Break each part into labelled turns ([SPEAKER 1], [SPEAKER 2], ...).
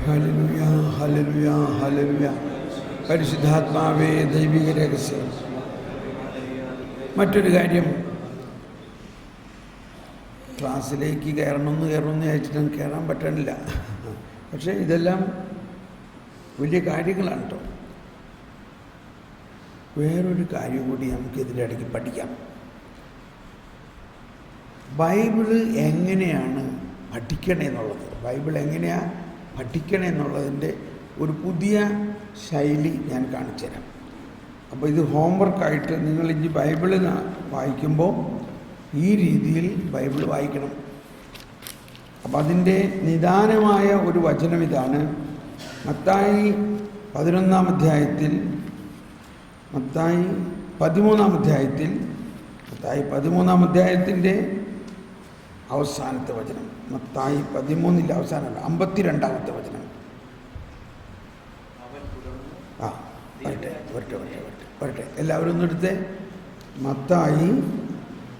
[SPEAKER 1] Hallelujah, hallelujah, hallelujah. പരിശുദ്ധാത്മാവേ, ദൈവിക രഹസ്യം. മറ്റൊരു കാര്യം, ക്ലാസ്സിലേക്ക് കയറണമെന്ന് വിചാരിച്ചിട്ടും കയറാൻ പറ്റണില്ല. പക്ഷേ ഇതെല്ലാം വലിയ കാര്യങ്ങളാണ് കേട്ടോ. വേറൊരു കാര്യം കൂടി നമുക്ക് ഇതിനിടയ്ക്ക് പഠിക്കാം. ബൈബിള് എങ്ങനെയാണ് പഠിക്കണമെന്നുള്ളത്, ബൈബിൾ എങ്ങനെയാണ് പഠിക്കണമെന്നുള്ളതിൻ്റെ ഒരു പുതിയ ശൈലി ഞാൻ കാണിച്ചു തരാം. അപ്പോൾ ഇത് ഹോംവർക്കായിട്ട് നിങ്ങൾ ഇനി ബൈബിൾ വായിക്കുമ്പോൾ ഈ രീതിയിൽ ബൈബിൾ വായിക്കണം. അപ്പം അതിൻ്റെ നിദാനമായ ഒരു വചനം ഇതാണ്. മത്തായി 13-ാം അധ്യായത്തിൽ, മത്തായി 13-ാം അധ്യായത്തിൻ്റെ അവസാനത്തെ വചനം. മത്തായി 13 അവസാനമല്ല, 52-ാമത്തെ വചനം. വരട്ടെ എല്ലാവരും ഒന്നെടുത്ത്. മത്തായി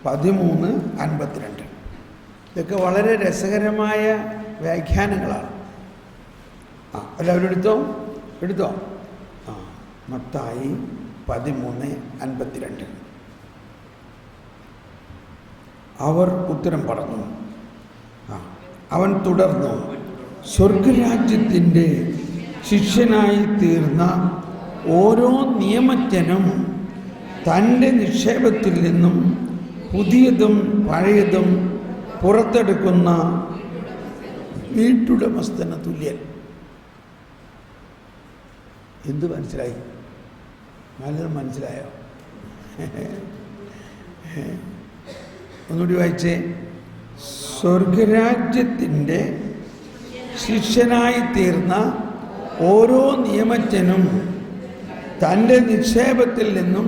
[SPEAKER 1] 13:52. ഇതൊക്കെ വളരെ രസകരമായ വ്യാഖ്യാനങ്ങളാണ്. എല്ലാവരും എടുത്തോ. മത്തായി 13:52. അവർ ഉത്തരം പറഞ്ഞു. അവൻ തുടർന്നു, സ്വർഗരാജ്യത്തിൻ്റെ ശിഷ്യനായി തീർന്ന ഓരോ നിയമജ്ഞനും തൻ്റെ നിക്ഷേപത്തിൽ നിന്നും പുതിയതും പഴയതും പുറത്തെടുക്കുന്ന വീട്ടുടമസ്ഥന് തുല്യൻ. എന്ത് മനസ്സിലായി? നല്ലത് മനസ്സിലായോ? ഒന്നുകൂടി വായിച്ചേ. സ്വർഗരാജ്യത്തിൻ്റെ ശിഷ്യനായി തീർന്ന ഓരോ നിയമജ്ഞനും തൻ്റെ നിക്ഷേപത്തിൽ നിന്നും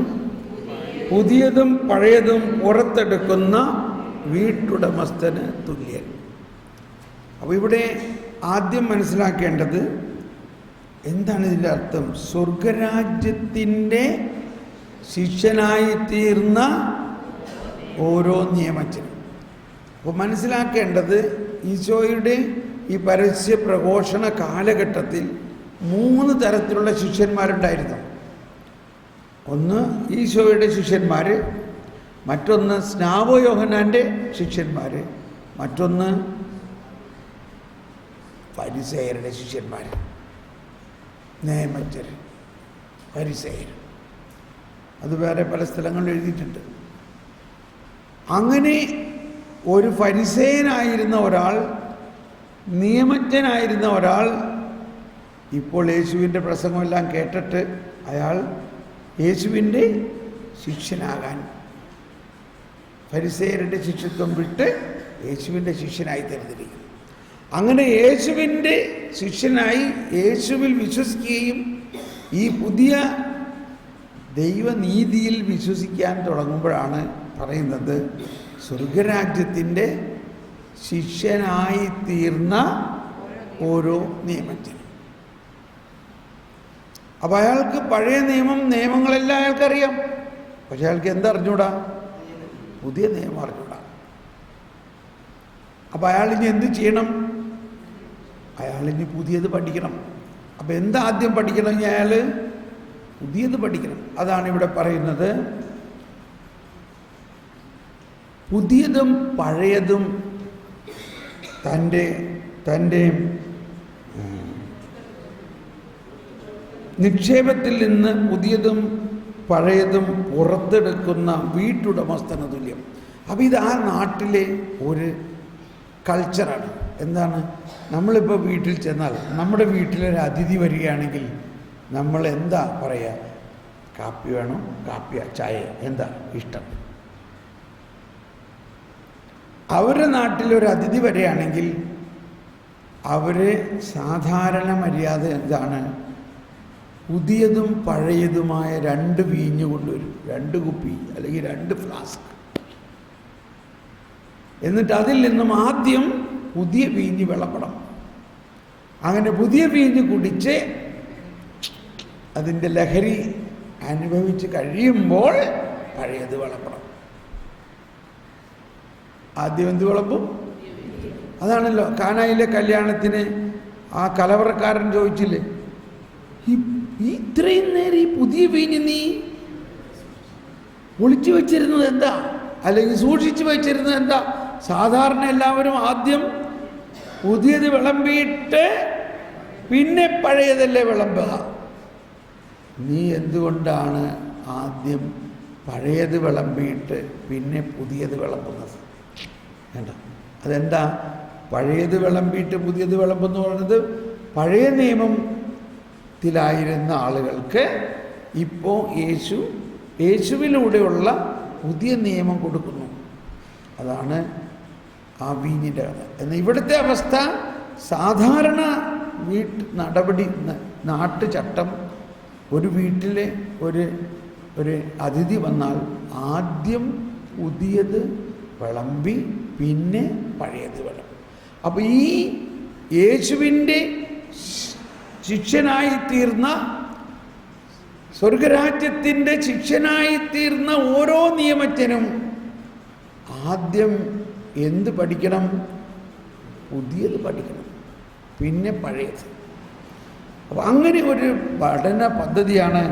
[SPEAKER 1] പുതിയതും പഴയതും പുറത്തെടുക്കുന്ന വീട്ടുടമസ്ഥന് തുല്യൻ. അപ്പോൾ ഇവിടെ ആദ്യം മനസ്സിലാക്കേണ്ടത് എന്താണ് ഇതിൻ്റെ അർത്ഥം? സ്വർഗരാജ്യത്തിൻ്റെ ശിഷ്യനായി തീർന്ന ഓരോ നിയമജ്ഞനും. അപ്പോൾ മനസ്സിലാക്കേണ്ടത്, ഈശോയുടെ ഈ പരസ്യ പ്രഘോഷണ കാലഘട്ടത്തിൽ 3 തരത്തിലുള്ള ശിഷ്യന്മാരുണ്ടായിരുന്നു. ഒന്ന് ഈശോയുടെ ശിഷ്യന്മാർ, മറ്റൊന്ന് സ്നാപക യോഹന്നാൻ്റെ ശിഷ്യന്മാർ, മറ്റൊന്ന് ഫരിസേയരുടെ ശിഷ്യന്മാർ. നിയമജ്ഞർ, ഫരിസേയർ, അത് വേറെ പല സ്ഥലങ്ങളിൽ എഴുതിയിട്ടുണ്ട്. അങ്ങനെ ഒരു ഫരിസേയനായിരുന്ന ഒരാൾ, നിയമജ്ഞനായിരുന്ന ഒരാൾ, ഇപ്പോൾ യേശുവിൻ്റെ പ്രസംഗമെല്ലാം കേട്ടിട്ട് അയാൾ യേശുവിൻ്റെ ശിഷ്യനാകാൻ, ഫരിസേയരുടെ ശിഷ്യത്വം വിട്ട് യേശുവിൻ്റെ ശിഷ്യനായി തിരഞ്ഞെടുക്കുന്നു. അങ്ങനെ യേശുവിൻ്റെ ശിഷ്യനായി യേശുവിൽ വിശ്വസിക്കുകയും ഈ പുതിയ ദൈവനീതിയിൽ വിശ്വസിക്കാൻ തുടങ്ങുമ്പോഴാണ് പറയുന്നത് സ്വർഗരാജ്യത്തിൻ്റെ ശിഷ്യനായി തീർന്ന ഓരോ നിയമജ്ഞനും. അപ്പം അയാൾക്ക് പഴയ നിയമങ്ങളെല്ലാം അയാൾക്കറിയാം. പക്ഷെ അയാൾക്ക് എന്തറിഞ്ഞൂടാ? പുതിയ നിയമം അറിഞ്ഞൂടാ. അപ്പം അയാളിനി എന്ത് ചെയ്യണം? അയാളിനി പുതിയത് പഠിക്കണം. അപ്പം എന്താദ്യം പഠിക്കണം? അയാൾ പുതിയത് പഠിക്കണം. അതാണ് ഇവിടെ പറയുന്നത്. പുതിയതും പഴയതും തൻ്റെ നിക്ഷേപത്തിൽ നിന്ന് പുതിയതും പഴയതും പുറത്തെടുക്കുന്ന വീട്ടുടമസ്ഥന് തുല്യം. അപ്പം ഇത് ആ നാട്ടിലെ ഒരു കൾച്ചറാണ്. എന്താണ്? നമ്മളിപ്പോൾ വീട്ടിൽ ചെന്നാൽ, നമ്മുടെ വീട്ടിലൊരു അതിഥി വരികയാണെങ്കിൽ നമ്മൾ എന്താ പറയുക? കാപ്പി വേണോ? കാപ്പിയാ? ചായ? എന്താ ഇഷ്ടം? അവരുടെ നാട്ടിലൊരു അതിഥി വരികയാണെങ്കിൽ അവർ സാധാരണ മര്യാദ എന്താണ്? പുതിയതും പഴയതുമായ 2 വീഞ്ഞ് കൊണ്ടുവരും, 2 കുപ്പി അല്ലെങ്കിൽ 2 ഫ്ലാസ്ക്. എന്നിട്ട് അതിൽ നിന്നും ആദ്യം പുതിയ വീഞ്ഞ് വിളമ്പണം. അങ്ങനെ പുതിയ വീഞ്ഞ് കുടിച്ച് അതിൻ്റെ ലഹരി അനുഭവിച്ച് കഴിയുമ്പോൾ പഴയത് വിളമ്പണം. ആദ്യം എന്ത് വിളമ്പും? അതാണല്ലോ കാനായിലെ കല്യാണത്തിന് ആ കലവറക്കാരൻ ചോദിച്ചില്ലേ, ഇത്രയും നേരം ഈ പുതിയ വീഞ്ഞ് നീ ഒളിച്ചു വെച്ചിരുന്നത് എന്താ, അല്ലെങ്കിൽ സൂക്ഷിച്ചു വെച്ചിരുന്നത് എന്താ? സാധാരണ എല്ലാവരും ആദ്യം പുതിയത് വിളമ്പിയിട്ട് പിന്നെ പഴയതല്ലേ വിളമ്പുക. നീ എന്തുകൊണ്ടാണ് ആദ്യം പഴയത് വിളമ്പിയിട്ട് പിന്നെ പുതിയത് വിളമ്പുന്നത്? വേണ്ട, അതെന്താ പഴയത് വിളമ്പിയിട്ട് പുതിയത് വിളമ്പെന്ന് പറയുന്നത്? പഴയ നിയമത്തിലായിരുന്ന ആളുകൾക്ക് ഇപ്പോൾ യേശുവിലൂടെയുള്ള പുതിയ നിയമം കൊടുക്കുന്നു. അതാണ് ആ വീഞ്ഞിൻ്റെ കഥ. എന്നാൽ ഇവിടുത്തെ അവസ്ഥ സാധാരണ നാട്ടുചട്ടം, ഒരു വീട്ടിലെ ഒരു അതിഥി വന്നാൽ ആദ്യം പുതിയത് വിളമ്പി പിന്നെ പഴയത് വിളമ്പി. അപ്പോൾ ഈ യേശുവിൻ്റെ ശിഷ്യനായിത്തീർന്ന, സ്വർഗരാജ്യത്തിൻ്റെ ശിഷ്യനായിത്തീർന്ന ഓരോ നിയമജ്ഞനും ആദ്യം എന്ത് പഠിക്കണം? പുതിയത് പഠിക്കണം, പിന്നെ പഴയത്. അപ്പോൾ അങ്ങനെ ഒരു പഠന പദ്ധതിയാണ്.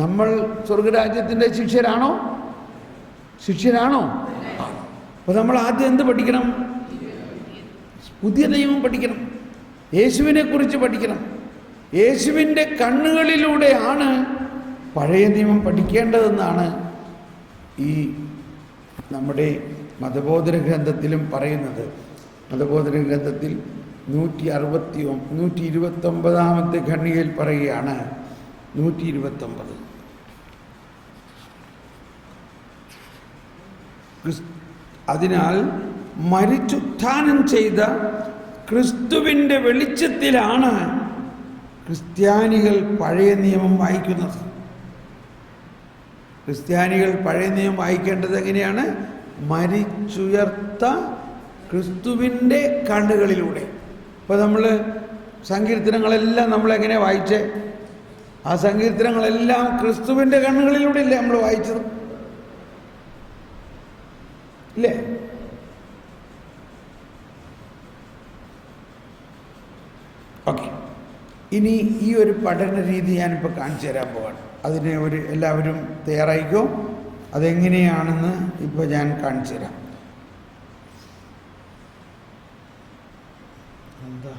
[SPEAKER 1] നമ്മൾ സ്വർഗരാജ്യത്തിൻ്റെ ശിഷ്യരാണോ? അപ്പോൾ നമ്മൾ ആദ്യം എന്ത് പഠിക്കണം? പുതിയ നിയമം പഠിക്കണം, യേശുവിനെ കുറിച്ച് പഠിക്കണം. യേശുവിൻ്റെ കണ്ണുകളിലൂടെയാണ് പഴയ നിയമം പഠിക്കേണ്ടതെന്നാണ് ഈ നമ്മുടെ മതബോധന ഗ്രന്ഥത്തിലും പറയുന്നത്. മതബോധന ഗ്രന്ഥത്തിൽ 129 ഖണ്ഡികയിൽ പറയുകയാണ്, 129, അതിനാൽ മരിച്ചുത്ഥാനം ചെയ്ത ക്രിസ്തുവിൻ്റെ വെളിച്ചത്തിലാണ് ക്രിസ്ത്യാനികൾ പഴയ നിയമം വായിക്കുന്നത്. ക്രിസ്ത്യാനികൾ പഴയ നിയമം വായിക്കേണ്ടത് എങ്ങനെയാണ്? മരിച്ചുയർത്ത ക്രിസ്തുവിൻ്റെ കണ്ണുകളിലൂടെ. ഇപ്പോൾ നമ്മൾ സങ്കീർത്തനങ്ങളെല്ലാം നമ്മളെങ്ങനെ വായിച്ചേ? ആ സങ്കീർത്തനങ്ങളെല്ലാം ക്രിസ്തുവിൻ്റെ കണ്ണുകളിലൂടെ അല്ലേ നമ്മൾ വായിച്ചത്? ഇല്ലേ? ഓക്കെ, ഇനി ഈ ഒരു പഠന രീതി ഞാനിപ്പോൾ കാണിച്ചു തരാൻ പോവാണ്. അതിനെ എല്ലാവരും തയ്യാറായിക്കോ. അതെങ്ങനെയാണെന്ന് ഇപ്പോൾ ഞാൻ കാണിച്ചു തരാം. എന്താ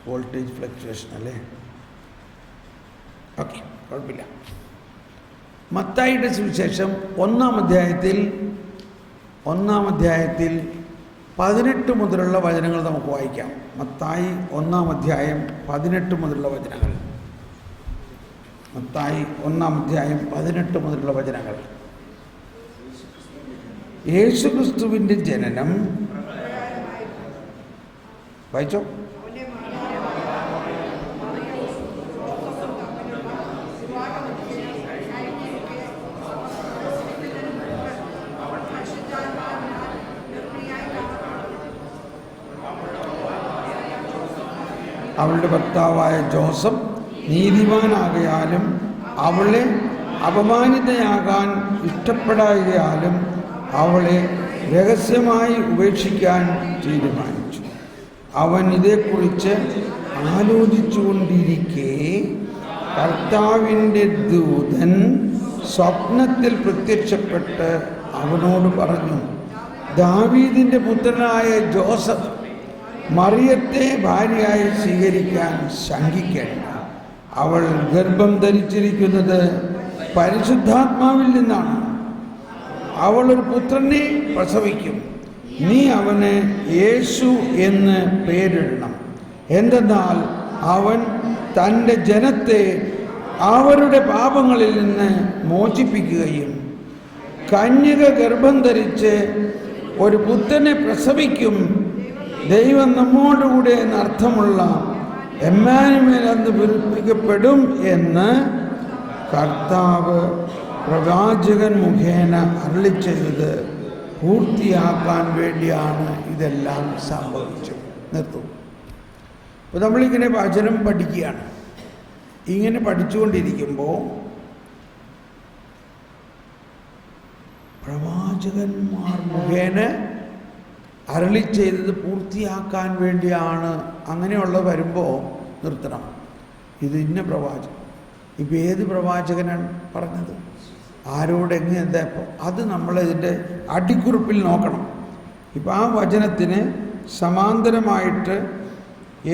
[SPEAKER 1] വോൾട്ടേജ് ഫ്ലക്ച്വേഷൻ അല്ലേ? ഓക്കെ, കുഴപ്പമില്ല. മത്തായിയുടെ സുവിശേഷം 1-ാം അധ്യായത്തിൽ 18 മുതലുള്ള വചനങ്ങൾ നമുക്ക് വായിക്കാം. മത്തായി 1-ാം അധ്യായം 18 മുതലുള്ള വചനങ്ങൾ. മത്തായി 1-ാം അധ്യായം 18 മുതലുള്ള വചനങ്ങൾ. യേശുക്രിസ്തുവിൻ്റെ ജനനം വായിച്ചോ. അവളുടെ ഭർത്താവായ ജോസഫ് നീതിമാനാകയാലും അവളെ അപമാനിതയാകാൻ ഇഷ്ടപ്പെടായകയാലും അവളെ രഹസ്യമായി ഉപേക്ഷിക്കാൻ തീരുമാനിച്ചു. അവൻ ഇതേക്കുറിച്ച് ആലോചിച്ചുകൊണ്ടിരിക്കെ കർത്താവിൻ്റെ ദൂതൻ സ്വപ്നത്തിൽ പ്രത്യക്ഷപ്പെട്ട് അവനോട് പറഞ്ഞു, ദാവീദിൻ്റെ പുത്രനായ ജോസഫ്, മറിയത്തെ ഭാര്യയായി സ്വീകരിക്കാൻ ശങ്കിക്കേണ്ട. അവൾ ഗർഭം ധരിച്ചിരിക്കുന്നത് പരിശുദ്ധാത്മാവിൽ നിന്നാണ്. അവൾ ഒരു പുത്രനെ പ്രസവിക്കും. നീ അവന് യേശു എന്ന് പേരിടണം. എന്തെന്നാൽ അവൻ തൻ്റെ ജനത്തെ അവരുടെ പാപങ്ങളിൽ നിന്ന് മോചിപ്പിക്കുകയും കന്യക ഗർഭം ധരിച്ച് ഒരു പുത്രനെ പ്രസവിക്കും. ദൈവം നമ്മോടുകൂടെ എന്നർത്ഥമുള്ള എമ്മാനുവേൽ എന്ന് വിളിക്കപ്പെടും എന്ന് കർത്താവ് പ്രവാചകൻ മുഖേന അരുളിച്ചെയ്തത് പൂർത്തിയാക്കാൻ വേണ്ടിയാണ് ഇതെല്ലാം സംഭവിച്ചത്. നിർത്തും. അപ്പോൾ നമ്മളിങ്ങനെ വചനം പഠിക്കുകയാണ്. ഇങ്ങനെ പഠിച്ചുകൊണ്ടിരിക്കുമ്പോൾ പ്രവാചകന്മാർ മുഖേന അരുളി ചെയ്തത് പൂർത്തിയാക്കാൻ വേണ്ടിയാണ്. അങ്ങനെയുള്ള വരുമ്പോൾ നിർത്തണം. ഇത് ഇന്ന പ്രവാചകൻ. ഇപ്പം ഏത് പ്രവാചകനാണ് പറഞ്ഞത്, ആരോട് എങ്ങനെ എന്താ? ഇപ്പോൾ അത് നമ്മളിതിൻ്റെ അടിക്കുറിപ്പിൽ നോക്കണം. ഇപ്പം ആ വചനത്തിന് സമാന്തരമായിട്ട്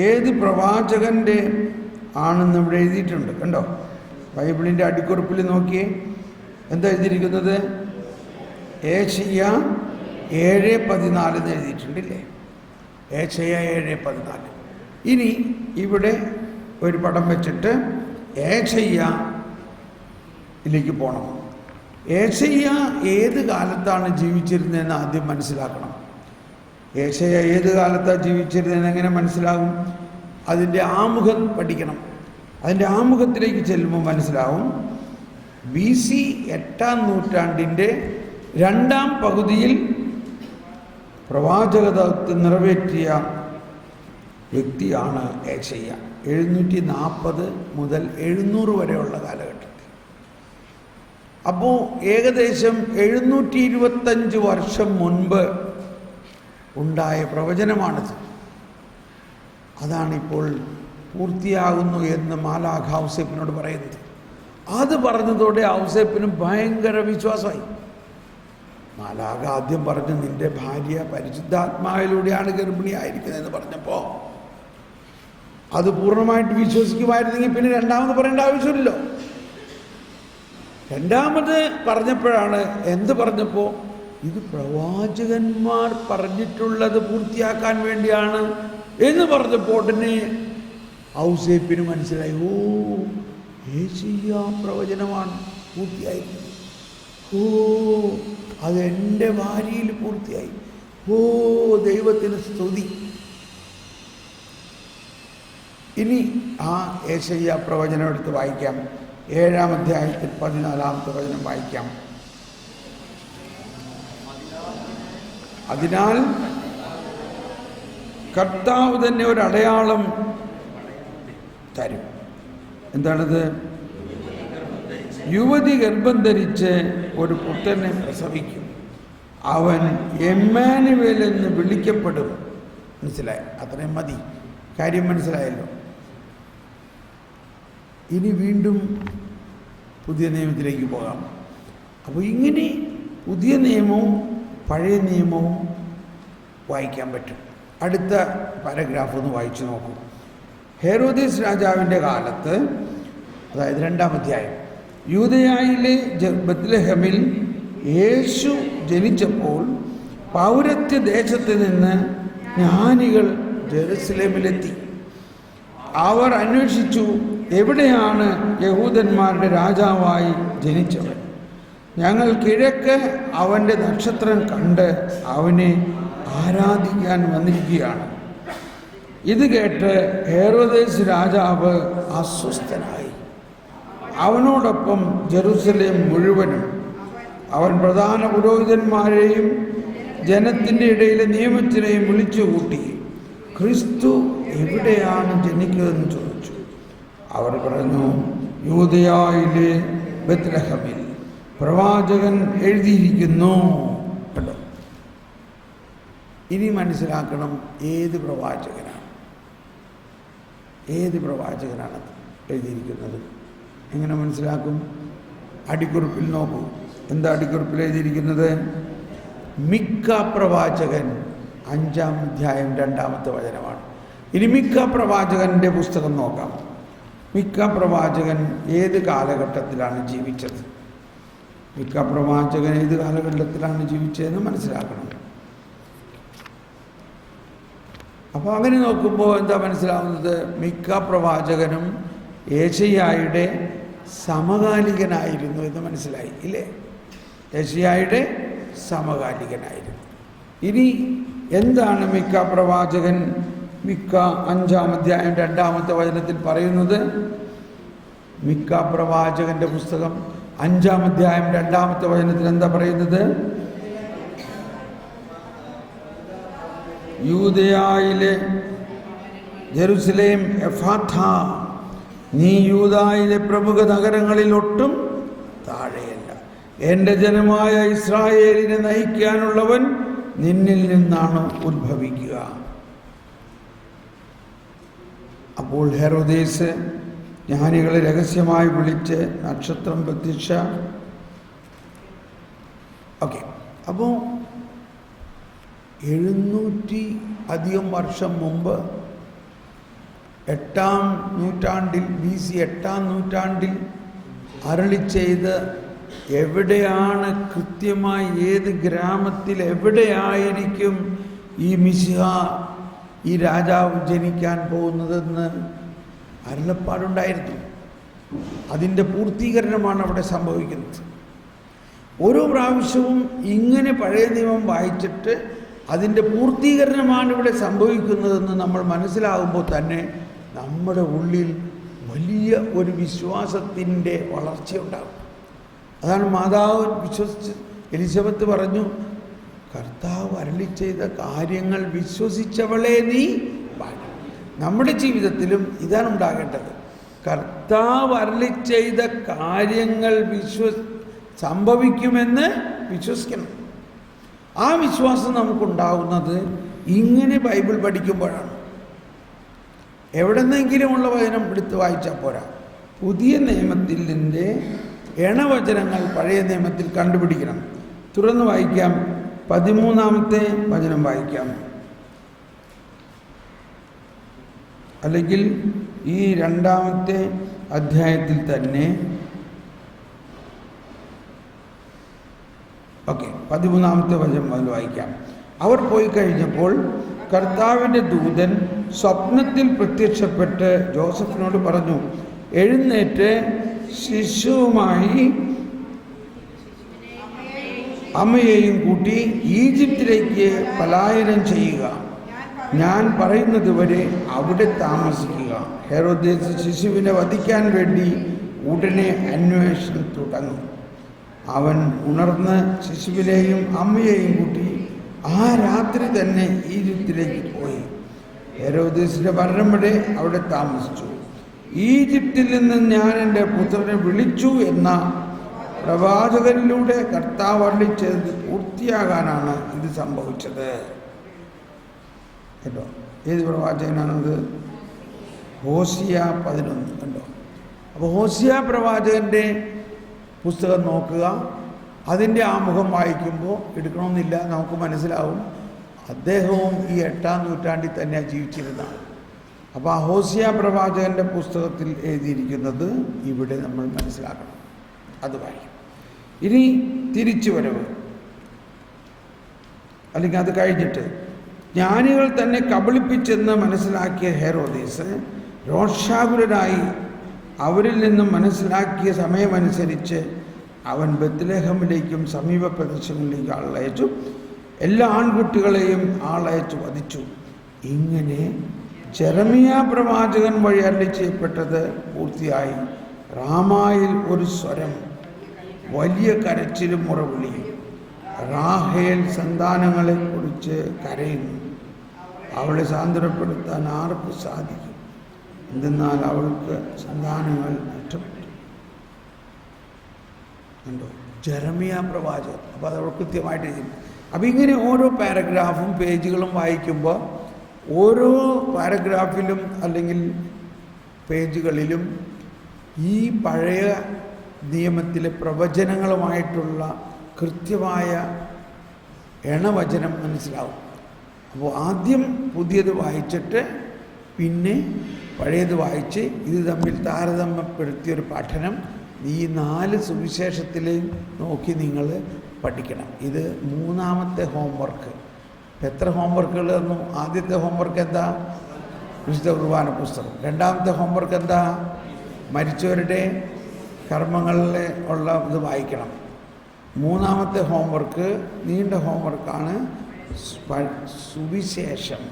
[SPEAKER 1] ഏത് പ്രവാചകൻ്റെ ആണെന്ന് ഇവിടെ എഴുതിയിട്ടുണ്ട്. കണ്ടോ? ബൈബിളിൻ്റെ അടിക്കുറിപ്പിൽ നോക്കിയേ, എന്താ എഴുതിയിരിക്കുന്നത്? ഏശയ്യ 7:14 എന്ന് എഴുതിയിട്ടുണ്ടല്ലേ? ഏശയ്യ 7:14. ഇനി ഇവിടെ ഒരു പടം വെച്ചിട്ട് ഏശയ്യയിലേക്ക് പോകണം. ഏശയ്യ ഏത് കാലത്താണ് ജീവിച്ചിരുന്നതെന്ന് ആദ്യം മനസ്സിലാക്കണം. ഏശയ്യ ഏത് കാലത്താണ് ജീവിച്ചിരുന്നതെന്ന് എങ്ങനെ മനസ്സിലാകും? അതിൻ്റെ ആമുഖം പഠിക്കണം. അതിൻ്റെ ആമുഖത്തിലേക്ക് ചെല്ലുമ്പോൾ മനസ്സിലാവും. BC 8-ാം നൂറ്റാണ്ടിൻ്റെ 2-ാം പകുതിയിൽ പ്രവാചകത്വം നിറവേറ്റിയ വ്യക്തിയാണ് ഏശയ്യ. 740 മുതൽ 700 വരെയുള്ള കാലഘട്ടത്തിൽ. അപ്പോൾ ഏകദേശം 725 വർഷം മുൻപ് ഉണ്ടായ പ്രവചനമാണിത്. അതാണിപ്പോൾ പൂർത്തിയാകുന്നു എന്ന് മാലാഖ ഔസേപ്പിനോട് പറയുന്നത്. അത് പറഞ്ഞതോടെ ഔസേപ്പിനും ഭയങ്കര വിശ്വാസമായി. മാലാഖ ആദ്യം പറഞ്ഞു, നിന്റെ ഭാര്യ പരിശുദ്ധാത്മാവിലൂടെയാണ് ഗർഭിണിയായിരിക്കുന്നതെന്ന് പറഞ്ഞപ്പോൾ അത് പൂർണ്ണമായിട്ട് വിശ്വസിക്കുമായിരുന്നെങ്കിൽ പിന്നെ രണ്ടാമത് പറയേണ്ട ആവശ്യമില്ലല്ലോ. രണ്ടാമത് പറഞ്ഞപ്പോഴാണ് എന്ത് പറഞ്ഞപ്പോൾ, ഇത് പ്രവാചകന്മാർ പറഞ്ഞിട്ടുള്ളത് പൂർത്തിയാക്കാൻ വേണ്ടിയാണ് എന്ന് പറഞ്ഞപ്പോൾ ഉടനെ ഔസേപ്പിന് മനസ്സിലായി, ഓ ഏശയ്യ പ്രവചനമാണ് പൂർത്തിയായിരിക്കുന്നത്. ഓ അതെൻ്റെ ഭാര്യയിൽ പൂർത്തിയായി. ഓ ദൈവത്തിന് സ്തുതി. ഇനി ആ ഏശയ്യ പ്രവചനം എടുത്ത് വായിക്കാം. 7-ാം അധ്യായത്തിൽ 14-ാമത്തെ വചനം വായിക്കാം. അതിനാൽ കർത്താവ് തന്നെ ഒരു അടയാളം തരും. എന്താണത്? യുവതി ഗർഭം ധരിച്ച് ഒരു പുത്രനെ പ്രസവിക്കും, അവൻ എമ്മാനുവേൽ എന്ന് വിളിക്കപ്പെടും. മനസ്സിലായി? അത്രയും മതി, കാര്യം മനസ്സിലായല്ലോ. ഇനി വീണ്ടും പുതിയ നിയമത്തിലേക്ക് പോകാം. അപ്പോൾ ഇങ്ങനെ പുതിയ നിയമവും പഴയ നിയമവും വായിക്കാൻ പറ്റും. അടുത്ത പാരഗ്രാഫ് ഒന്ന് വായിച്ചു നോക്കൂ. ഹെരോദീസ് രാജാവിൻ്റെ കാലത്ത്, അതായത് 2-ാം അധ്യായം, യൂദയായിലെ ബത്ലഹേമിൽ യേശു ജനിച്ചപ്പോൾ പൗരത്യ ദേശത്ത് നിന്ന് ജ്ഞാനികൾ ജെറുസലേമിലെത്തി. അവർ അന്വേഷിച്ചു, എവിടെയാണ് യഹൂദന്മാരുടെ രാജാവായി ജനിച്ചവൻ? ഞങ്ങൾ കിഴക്ക് അവൻ്റെ നക്ഷത്രം കണ്ട് അവനെ ആരാധിക്കാൻ വന്നിരിക്കുകയാണ്. ഇത് കേട്ട് ഹെരോദേസ് രാജാവ് അസ്വസ്ഥനായി. അവനോടൊപ്പം ജെറുസലേം മുഴുവനും. അവൻ പ്രധാന പുരോഹിതന്മാരെയും ജനത്തിൻ്റെ ഇടയിലെ നിയമജ്ഞരെയും വിളിച്ചുകൂട്ടി, ക്രിസ്തു എവിടെയാണ് ജനിക്കുന്നതെന്ന് ചോദിച്ചു. അവർ പറഞ്ഞു, യൂദയായിലെ ബത്ലഹേമിൽ പ്രവാചകൻ എഴുതിയിരിക്കുന്നു. കേട്ടോ? ഇനി മനസ്സിലാക്കണം ഏത് പ്രവാചകനാണ്, ഏത് പ്രവാചകനാണ് എഴുതിയിരിക്കുന്നത്. എങ്ങനെ മനസ്സിലാക്കും? അടിക്കുറിപ്പിൽ നോക്കൂ. എന്താ അടിക്കുറിപ്പിൽ എഴുതിയിരിക്കുന്നത്? മിക്ക പ്രവാചകൻ 5-ാം അധ്യായം 2-ാമത്തെ വചനമാണ്. ഇനി മിക്ക പ്രവാചകൻ്റെ പുസ്തകം നോക്കാം. മിക്ക പ്രവാചകൻ ഏത് കാലഘട്ടത്തിലാണ് ജീവിച്ചത്? മിക്ക പ്രവാചകൻ ഏത് കാലഘട്ടത്തിലാണ് ജീവിച്ചതെന്ന് മനസ്സിലാക്കണം. അപ്പോൾ അങ്ങനെ നോക്കുമ്പോൾ എന്താ മനസ്സിലാവുന്നത്? മിക്ക പ്രവാചകനും ഏശയ്യായുടെ സമകാലികനായിരുന്നു എന്ന് മനസ്സിലായി ഇല്ലേ? ഏശയ്യായുടെ സമകാലികനായിരുന്നു. ഇനി എന്താണ് മിക്ക പ്രവാചകൻ? മിക്ക 5-ാം അധ്യായം 2-ാമത്തെ വചനത്തിൽ പറയുന്നത്. മിക്ക പ്രവാചകന്റെ പുസ്തകം 5-ാം അധ്യായം 2-ാമത്തെ വചനത്തിൽ എന്താ പറയുന്നത്? യൂദയായിലെ ജെറുസലേം എഫാഥ, നീ യൂദായിലെ പ്രമുഖ നഗരങ്ങളിൽ ഒട്ടും താഴെയല്ല. എൻ്റെ ജനമായ ഇസ്രായേലിനെ നയിക്കാനുള്ളവൻ നിന്നിൽ നിന്നാണ് ഉത്ഭവിക്കുക. അപ്പോൾ ഹെരോദേസ് ജ്ഞാനികളെ രഹസ്യമായി വിളിച്ച് നക്ഷത്രം പ്രത്യക്ഷ. ഓക്കെ, അപ്പോൾ 700 അധികം വർഷം മുമ്പ് 8-ാം നൂറ്റാണ്ടിൽ BC 8-ാം നൂറ്റാണ്ടിൽ അരുളി ചെയ്ത് എവിടെയാണ് കൃത്യമായി ഏത് ഗ്രാമത്തിൽ എവിടെയായിരിക്കും ഈ മിശിഹ ഈ രാജാവ് ജനിക്കാൻ പോകുന്നതെന്ന് അരുളപ്പാടുണ്ടായിരുന്നു. അതിൻ്റെ പൂർത്തീകരണമാണ് അവിടെ സംഭവിക്കുന്നത്. ഓരോ പ്രാവശ്യവും ഇങ്ങനെ പഴയ നിയമം വായിച്ചിട്ട് അതിൻ്റെ പൂർത്തീകരണമാണ് ഇവിടെ സംഭവിക്കുന്നതെന്ന് നമ്മൾ മനസ്സിലാകുമ്പോൾ തന്നെ നമ്മുടെ ഉള്ളിൽ വലിയ ഒരു വിശ്വാസത്തിൻ്റെ വളർച്ചയുണ്ടാകും. അതാണ് മാതാവ് വിശ്വസിച്ച് എലിസബത്ത് പറഞ്ഞു, കർത്താവ് അരുളി ചെയ്ത കാര്യങ്ങൾ വിശ്വസിച്ചവളെ നീ ഭാഗ്യം. നമ്മുടെ ജീവിതത്തിലും ഇതാണ് ഉണ്ടാകേണ്ടത്. കർത്താവ് അരുളി ചെയ്ത കാര്യങ്ങൾ സംഭവിക്കുമെന്ന് വിശ്വസിക്കണം. ആ വിശ്വാസം നമുക്കുണ്ടാകുന്നത് ഇങ്ങനെ ബൈബിൾ പഠിക്കുമ്പോഴാണ്. എവിടെന്നെങ്കിലുമുള്ള വചനം എടുത്ത് വായിച്ചാൽ പോരാ. പുതിയ നിയമത്തിൻ്റെ ഇണവചനങ്ങൾ പഴയ നിയമത്തിൽ കണ്ടുപിടിക്കണം. തുറന്ന് വായിക്കാം. 13-ാമത്തെ വചനം വായിക്കാം. അല്ലെങ്കിൽ ഈ 2-ാമത്തെ അധ്യായത്തിൽ തന്നെ 13-ാമത്തെ വചനം മുതൽ വായിക്കാം. അവർ പോയി കഴിഞ്ഞപ്പോൾ കർത്താവിൻ്റെ ദൂതൻ സ്വപ്നത്തിൽ പ്രത്യക്ഷപ്പെട്ട് ജോസഫിനോട് പറഞ്ഞു, എഴുന്നേറ്റ് ശിശുവുമായി അമ്മയെയും കൂട്ടി ഈജിപ്തിലേക്ക് പലായനം ചെയ്യുക. ഞാൻ പറയുന്നത് വരെ അവിടെ താമസിക്കുക. ഹെരോദേസ് ശിശുവിനെ വധിക്കാൻ വേണ്ടി ഉടനെ അന്വേഷണം തുടങ്ങും. അവൻ ഉണർന്ന് ശിശുവിനെയും അമ്മയെയും കൂട്ടി ആ രാത്രി തന്നെ ഈജിപ്തിലേക്ക് പോയി. ഹെരോദേസിന്റെ മരണം വരെ അവിടെ താമസിച്ചു. ഈജിപ്തിൽ നിന്ന് ഞാൻ എൻ്റെ പുത്രനെ വിളിച്ചു എന്ന പ്രവാചകനിലൂടെ കർത്താവ് അരുളിച്ചത് പൂർത്തിയാകാനാണ് ഇത് സംഭവിച്ചത്. കേട്ടോ, ഏത് പ്രവാചകനാണത്? ഹോസിയ 11. കണ്ടോ? അപ്പോൾ ഹോസിയ പ്രവാചകൻ്റെ പുസ്തകം നോക്കുക. അതിൻ്റെ ആമുഖം വായിക്കുമ്പോൾ എടുക്കണമെന്നില്ല, നമുക്ക് മനസ്സിലാവും അദ്ദേഹവും ഈ 8-ാം നൂറ്റാണ്ടിൽ തന്നെയാണ് ജീവിച്ചിരുന്നത്. അപ്പോൾ ആ ഹോസിയ പ്രവാചകൻ്റെ പുസ്തകത്തിൽ എഴുതിയിരിക്കുന്നത് ഇവിടെ നമ്മൾ മനസ്സിലാക്കണം. അത് വായിക്കും. ഇനി തിരിച്ചു വരവ്, അല്ലെങ്കിൽ അത് കഴിഞ്ഞിട്ട് ജ്ഞാനികൾ തന്നെ കബളിപ്പിച്ചെന്ന് മനസ്സിലാക്കിയ ഹെരോദേസ് രോഷാകുലനായി അവരിൽ നിന്നും മനസ്സിലാക്കിയ സമയമനുസരിച്ച് അവൻ ബത്ലഹേമിലേക്കും സമീപ പ്രദേശങ്ങളിലേക്കും ആളയച്ചു. എല്ലാ ആൺകുട്ടികളെയും ആളയച്ചു വധിച്ചു. ഇങ്ങനെ ജെറമിയ പ്രവാചകൻ വഴി അരുളി ചെയ്യപ്പെട്ടത് പൂർത്തിയായി. റാമായിൽ ഒരു സ്വരം, വലിയ കരച്ചിലും മുറവിളിയും. റാഹേൽ സന്താനങ്ങളെ കുറിച്ച് കരയുന്നു. അവളെ സാന്ത്വനപ്പെടുത്താൻ ആർക്ക് സാധിക്കും? എന്തെന്നാൽ അവൾക്ക് സന്താനങ്ങൾ നഷ്ടപ്പെട്ടു. കണ്ടോ, ജെറമിയ പ്രവാചകൻ. അപ്പോൾ അത് അവൾ കൃത്യമായിട്ട് എഴുതി. അപ്പം ഇങ്ങനെ ഓരോ പാരഗ്രാഫും പേജുകളും വായിക്കുമ്പോൾ ഓരോ പാരഗ്രാഫിലും അല്ലെങ്കിൽ പേജുകളിലും ഈ പഴയ നിയമത്തിലെ പ്രവചനങ്ങളുമായിട്ടുള്ള കൃത്യമായ ഇണവചനം മനസ്സിലാവും. അപ്പോൾ ആദ്യം പുതിയത് വായിച്ചിട്ട് പിന്നെ പഴയത് വായിച്ച് ഇത് തമ്മിൽ താരതമ്യപ്പെടുത്തിയൊരു പഠനം ഈ 4 സുവിശേഷത്തിലെയും നോക്കി നിങ്ങൾ പഠിക്കണം. ഇത് 3-ാമത്തെ ഹോംവർക്ക്. എത്ര ഹോംവർക്കുകൾ തന്നു? ആദ്യത്തെ ഹോംവർക്ക് എന്താ? വിശുദ്ധ കുർബാന പുസ്തകം. 2-ാമത്തെ ഹോംവർക്ക് എന്താ? മരിച്ചവരുടെ കർമ്മങ്ങളിൽ ഉള്ള ഇത് വായിക്കണം. 3-ാമത്തെ ഹോംവർക്ക് നീണ്ട ഹോംവർക്കാണ് സുവിശേഷം.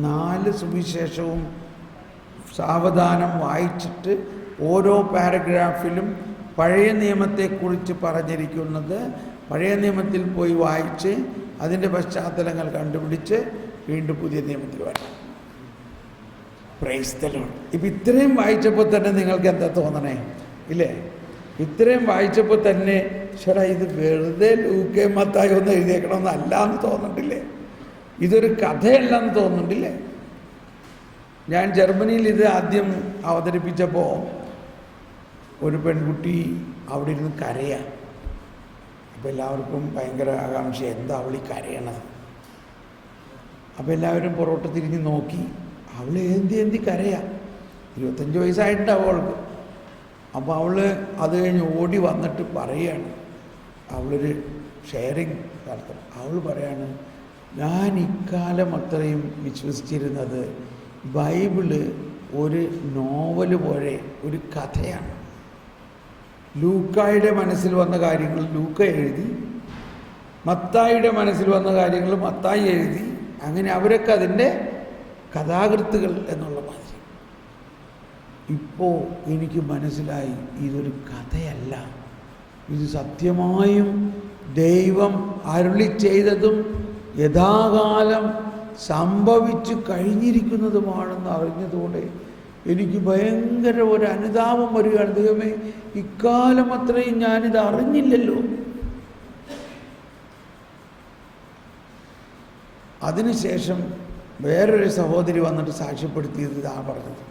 [SPEAKER 1] 4 സുവിശേഷവും സാവധാനം വായിച്ചിട്ട് ഓരോ പാരഗ്രാഫിലും പഴയ നിയമത്തെക്കുറിച്ച് പറഞ്ഞിരിക്കുന്നത് പഴയ നിയമത്തിൽ പോയി വായിച്ച് അതിൻ്റെ പശ്ചാത്തലങ്ങൾ കണ്ടുപിടിച്ച് വീണ്ടും പുതിയ നിയമത്തിൽ വരണം. Praise the Lord. ഇപ്പം ഇത്രയും വായിച്ചപ്പോൾ തന്നെ നിങ്ങൾക്ക് എന്താ തോന്നണേ? ഇല്ലേ? ഇത്രയും വായിച്ചപ്പോൾ തന്നെ ചേട്ടാ ഇത് വെറുതെ ലൂക്കയും മത്തായി ഒന്ന് എഴുതിയേക്കണമെന്നല്ല എന്ന് തോന്നണ്ടില്ലേ? ഇതൊരു കഥയല്ലെന്ന് തോന്നുന്നുണ്ടില്ലേ? ഞാൻ ജർമ്മനിയിൽ ഇത് ആദ്യം അവതരിപ്പിച്ചപ്പോൾ ഒരു പെൺകുട്ടി അവിടെ ഇരുന്ന് കരയാം. അപ്പോൾ എല്ലാവർക്കും ഭയങ്കര ആകാംക്ഷ, എന്താ അവൾ ഈ കരയണത്? അപ്പോൾ എല്ലാവരും പുറകോട്ട് തിരിഞ്ഞ് നോക്കി. അവൾ എന്തി കരയാം, 25 വയസ്സായിട്ടുണ്ടാവും അവൾക്ക്. അപ്പോൾ അവൾ അത് കഴിഞ്ഞ് ഓടി വന്നിട്ട് പറയുകയാണ്, അവളൊരു ഷെയറിങ് നടത്തണം. അവൾ പറയാണ്, ഞാൻ ഇക്കാലം അത്രയും വിശ്വസിച്ചിരുന്നത് ബൈബിള് ഒരു നോവൽ പോലെ ഒരു കഥയാണ്. ലൂക്കായുടെ മനസ്സിൽ വന്ന കാര്യങ്ങൾ ലൂക്ക എഴുതി, മത്തായിയുടെ മനസ്സിൽ വന്ന കാര്യങ്ങൾ മത്തായി എഴുതി, അങ്ങനെ അവരൊക്കെ അതിൻ്റെ കഥാകൃത്തുകൾ എന്നുള്ള മാതിരി. ഇപ്പോൾ എനിക്ക് മനസ്സിലായി, ഇതൊരു കഥയല്ല, ഇത് സത്യമായും ദൈവം അരുളി ചെയ്തതും യഥാകാലം സംഭവിച്ചു കഴിഞ്ഞിരിക്കുന്നതുമാണെന്ന് അറിഞ്ഞതുകൊണ്ട് എനിക്ക് ഭയങ്കര ഒരു അനുതാപം വരികയാണ്. ദൈവമേ, ഇക്കാലം അത്രയും ഞാനിത് അറിഞ്ഞില്ലല്ലോ. അതിനുശേഷം വേറൊരു സഹോദരി വന്നിട്ട് സാക്ഷ്യപ്പെടുത്തിയത് ഇതാണ് പറഞ്ഞത്.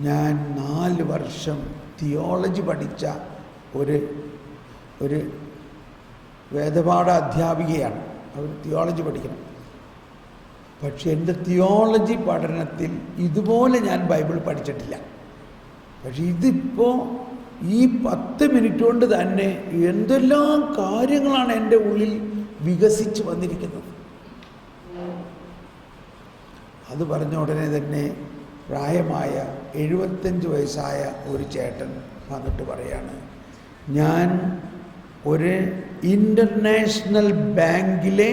[SPEAKER 1] ഞാൻ 4 വർഷം തിയോളജി പഠിച്ച ഒരു വേദപാഠ അധ്യാപികയാണ്. അവർ തിയോളജി പഠിക്കണം. പക്ഷെ എൻ്റെ തിയോളജി പഠനത്തിൽ ഇതുപോലെ ഞാൻ ബൈബിൾ പഠിച്ചിട്ടില്ല. പക്ഷെ ഇതിപ്പോൾ ഈ 10 മിനിറ്റ് കൊണ്ട് തന്നെ എന്തെല്ലാം കാര്യങ്ങളാണ് എൻ്റെ ഉള്ളിൽ വികസിച്ച് വന്നിരിക്കുന്നത്. അത് പറഞ്ഞ ഉടനെ തന്നെ പ്രായമായ 75 വയസ്സായ ഒരു ചേട്ടൻ വന്നിട്ട് പറയാണ്, ഞാൻ ഒരു ഇൻ്റർനാഷണൽ ബാങ്കിലെ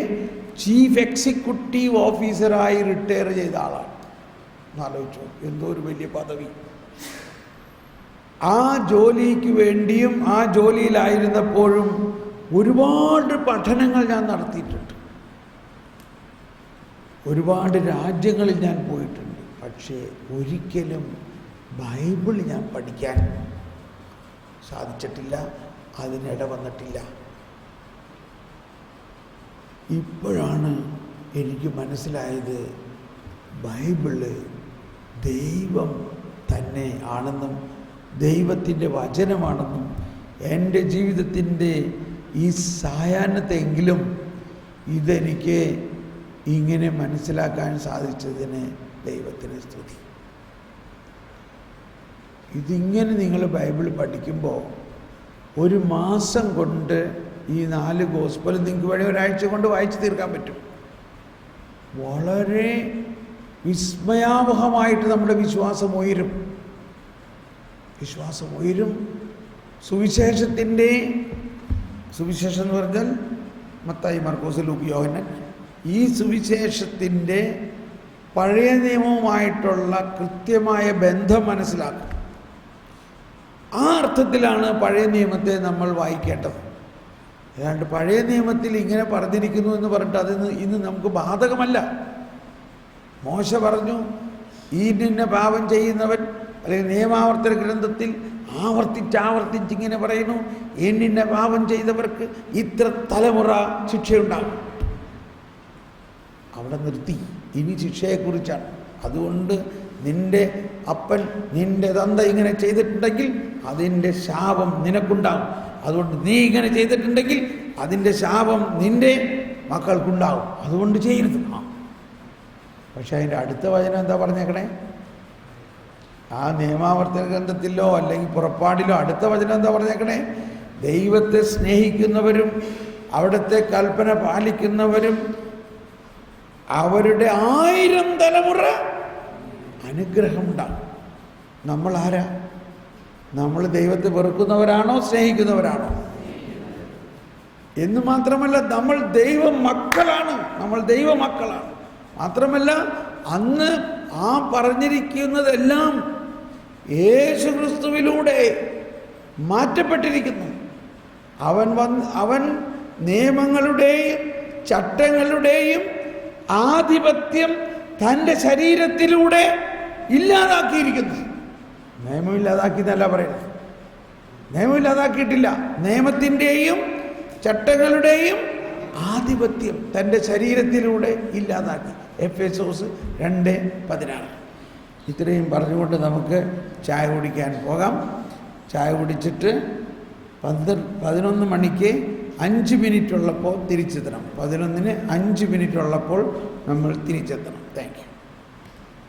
[SPEAKER 1] ചീഫ് എക്സിക്യൂട്ടീവ് ഓഫീസറായി റിട്ടയർ ചെയ്ത ആളാണ്. ആലോചിച്ചു, എന്തോ ഒരു വലിയ പദവി. ആ ജോലിക്ക് വേണ്ടിയും ആ ജോലിയിലായിരുന്നപ്പോഴും ഒരുപാട് പഠനങ്ങൾ ഞാൻ നടത്തിയിട്ടുണ്ട്. ഒരുപാട് രാജ്യങ്ങളിൽ ഞാൻ പോയിട്ടുണ്ട്. പക്ഷേ ഒരിക്കലും ബൈബിൾ ഞാൻ പഠിക്കാൻ സാധിച്ചിട്ടില്ല, അതിനിട വന്നിട്ടില്ല. ഇപ്പോഴാണ് എനിക്ക് മനസ്സിലായത്, ബൈബിള് ദൈവം തന്നെ ആണെന്നും ദൈവത്തിൻ്റെ വചനമാണെന്നും എൻ്റെ ജീവിതത്തിൻ്റെ ഈ സായാഹ്നത്തെങ്കിലും ഇതെനിക്ക് ഇങ്ങനെ മനസ്സിലാക്കാൻ സാധിച്ചതിന് ദൈവത്തിന് സ്തുതി. ഇതിങ്ങനെ നിങ്ങൾ ബൈബിൾ പഠിക്കുമ്പോൾ 1 മാസം കൊണ്ട് ഈ 4 ഗോസ്പലും നിങ്ങൾക്ക് വേണേൽ ഒരാഴ്ച കൊണ്ട് വായിച്ചു തീർക്കാൻ പറ്റും. വളരെ വിസ്മയാവഹമായിട്ട് നമ്മുടെ വിശ്വാസം ഉയരും. സുവിശേഷം എന്ന് പറഞ്ഞാൽ മത്തായി, മർക്കോസ്, ലൂക്ക്, യോഹന്നാൻ. ഈ സുവിശേഷത്തിൻ്റെ പഴയ നിയമവുമായിട്ടുള്ള കൃത്യമായ ബന്ധം മനസ്സിലാക്കും. ആ അർത്ഥത്തിലാണ് പഴയ നിയമത്തെ നമ്മൾ വായിക്കേണ്ടത്. ഏതാണ്ട് പഴയ നിയമത്തിൽ ഇങ്ങനെ പറഞ്ഞിരിക്കുന്നു എന്ന് പറഞ്ഞിട്ട് അതിന് ഇന്ന് നമുക്ക് ബാധകമല്ല. മോശ പറഞ്ഞു, ഇന്ന പാപം ചെയ്യുന്നവൻ, അല്ലെങ്കിൽ നിയമാവർത്തന ഗ്രന്ഥത്തിൽ ആവർത്തിച്ചിങ്ങനെ പറയുന്നു, ഇന്ന പാപം ചെയ്തവർക്ക് ഇത്ര തലമുറ ശിക്ഷയുണ്ടാകും. അവിടെ നിർത്തി. ഇനി ശിക്ഷയെക്കുറിച്ചാണ്. അതുകൊണ്ട് നിന്റെ അപ്പൻ, നിന്റെ തന്ത ഇങ്ങനെ ചെയ്തിട്ടുണ്ടെങ്കിൽ അതിൻ്റെ ശാപം നിനക്കുണ്ടാകും. അതുകൊണ്ട് നീ ഇങ്ങനെ ചെയ്തിട്ടുണ്ടെങ്കിൽ അതിൻ്റെ ശാപം നിന്റെ മക്കൾക്കുണ്ടാകും. അതുകൊണ്ട് ചെയ്യരുത്. പക്ഷെ അതിൻ്റെ അടുത്ത വചനം എന്താ പറഞ്ഞേക്കണേ? ആ നിയമാവർത്തന ഗ്രന്ഥത്തിലോ അല്ലെങ്കിൽ പുറപ്പാടിലോ അടുത്ത വചനം എന്താ പറഞ്ഞേക്കണേ? ദൈവത്തെ സ്നേഹിക്കുന്നവരും അവിടുത്തെ കൽപ്പന പാലിക്കുന്നവരും അവരുടെ 1000 തലമുറ അനുഗ്രഹമുണ്ടാകും. നമ്മൾ ആരാ? നമ്മൾ ദൈവത്തെ വെറുക്കുന്നവരാണോ സ്നേഹിക്കുന്നവരാണോ? എന്ന് മാത്രമല്ല, നമ്മൾ ദൈവമക്കളാണ്. മാത്രമല്ല, അന്ന് ആ പറഞ്ഞിരിക്കുന്നതെല്ലാം യേശുക്രിസ്തുവിലൂടെ മാറ്റപ്പെട്ടിരിക്കുന്നു. അവൻ നിയമങ്ങളുടെയും ചട്ടങ്ങളുടെയും ആധിപത്യം തൻ്റെ ശരീരത്തിലൂടെ ഇല്ലാതാക്കിയിരിക്കുന്നു. നിയമമില്ലാതാക്കിയെന്നല്ല പറയുന്നത്. നിയമമില്ലാതാക്കിയിട്ടില്ല. നിയമത്തിൻ്റെയും ചട്ടങ്ങളുടെയും ആധിപത്യം തൻ്റെ ശരീരത്തിലൂടെ ഇല്ലാതാക്കി. എഫെസോസ് 2:16. ഇത്രയും പറഞ്ഞുകൊണ്ട് നമുക്ക് ചായ കുടിക്കാൻ പോകാം. ചായ കുടിച്ചിട്ട് 11 മണിക്ക് 5 മിനിറ്റ് ഉള്ളപ്പോൾ തിരിച്ചെത്തണം. 11-ന് 5 മിനിറ്റ് ഉള്ളപ്പോൾ നമ്മൾ തിരിച്ചെത്തണം. Thank you.